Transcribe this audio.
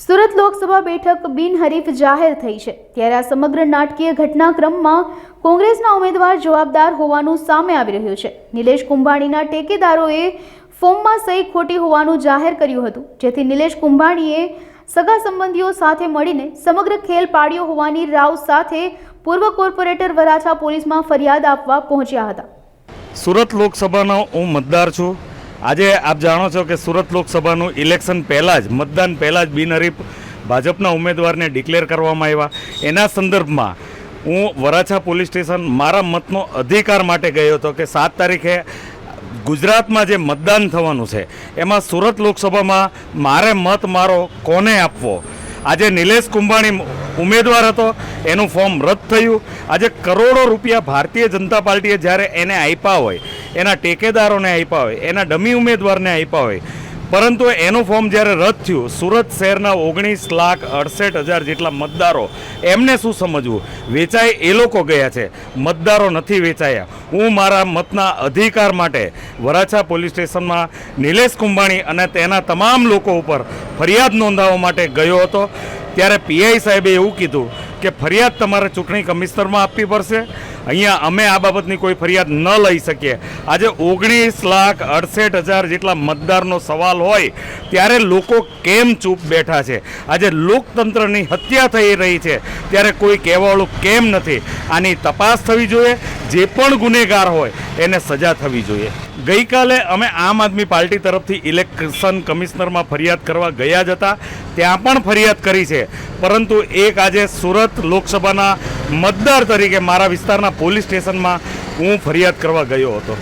સુરત લોકસભા બેઠક બિનહરીફ જાહેર થઈ છે ત્યારે આ સમગ્ર નાટકીય ઘટનાક્રમમાં કોંગ્રેસના ઉમેદવાર જવાબદાર હોવાનું સામે આવી રહ્યું છે। નિલેશ કુંભાણીના ટેકેદારોએ ફોર્મમાં સહી ખોટી હોવાનું જાહેર કર્યું હતું, જેથી નિલેશ કુંભાણીએ સગા સંબંધીઓ સાથે મળીને સમગ્ર ખેલ પાડ્યો હોવાની રાવ સાથે પૂર્વ કોર્પોરેટર વરાછા પોલીસમાં ફરિયાદ આપવા પહોંચ્યા હતા। સુરત લોકસભાનો હું મતદાર છું। આજે આપ જાણો છો કે સુરત લોકસભાનું ઇલેક્શન પહેલાં જ મતદાન પહેલાં જ બિનહરીફ ભાજપના ઉમેદવારને ડિક્લેર કરવામાં આવ્યા। એના સંદર્ભમાં હું વરાછા પોલીસ સ્ટેશન મારા મતનો અધિકાર માટે ગયો હતો કે 7 તારીખે ગુજરાતમાં જે મતદાન થવાનું છે એમાં સુરત લોકસભામાં મારે મત મારો કોને આપવો। આજે નિલેશ કુંભાણી ઉમેદવાર હતો, એનું ફોર્મ રદ થયું। આજે કરોડો રૂપિયા ભારતીય જનતા પાર્ટીએ જ્યારે એને આપ્યા હોય, એના ટેકેદારોને આપ્યા હોય, એના ડમી ઉમેદવારને આપ્યા હોય, પરંતુ એનું ફોર્મ જ્યારે રદ થયું, સુરત શહેરના 19,68,000 જેટલા મતદારો એમને શું સમજવું? વેચાય એ લોકો ગયા છે, મતદારો નથી વેચાયા। હું મારા મતના અધિકાર માટે વરાછા પોલીસ સ્ટેશનમાં નિલેશ કુંભાણી અને તેના તમામ લોકો ઉપર ફરિયાદ નોંધાવવા માટે ગયો હતો। ત્યારે પીઆઈ સાહેબે એવું કીધું કે ફરિયાદ તમારે ચૂંટણી કમિશનરમાં આપવી પડશે, અહીંયા અમે આ બાબતની કોઈ ફરિયાદ ન લઈ શકીએ। આજે 19,68,000 જેટલા મતદારનો સવાલ હોય ત્યારે લોકો કેમ ચૂપ બેઠા છે? આજે લોકતંત્રની હત્યા થઈ રહી છે ત્યારે કોઈ કહેવાવાળું કેમ નથી? આની તપાસ થવી જોઈએ, જે પણ ગુનેગાર હોય એને સજા થવી જોઈએ। ગઈકાલે અમે આમ આદમી પાર્ટી તરફથી ઇલેક્શન કમિશનરમાં ફરિયાદ કરવા ગયા જ હતા, ત્યાં પણ ફરિયાદ કરી છે, પરંતુ એક આજે સુરત લોકસભાના મતદાર તરીકે મારા વિસ્તારના પોલીસ સ્ટેશનમાં હું ફરિયાદ કરવા ગયો હતો।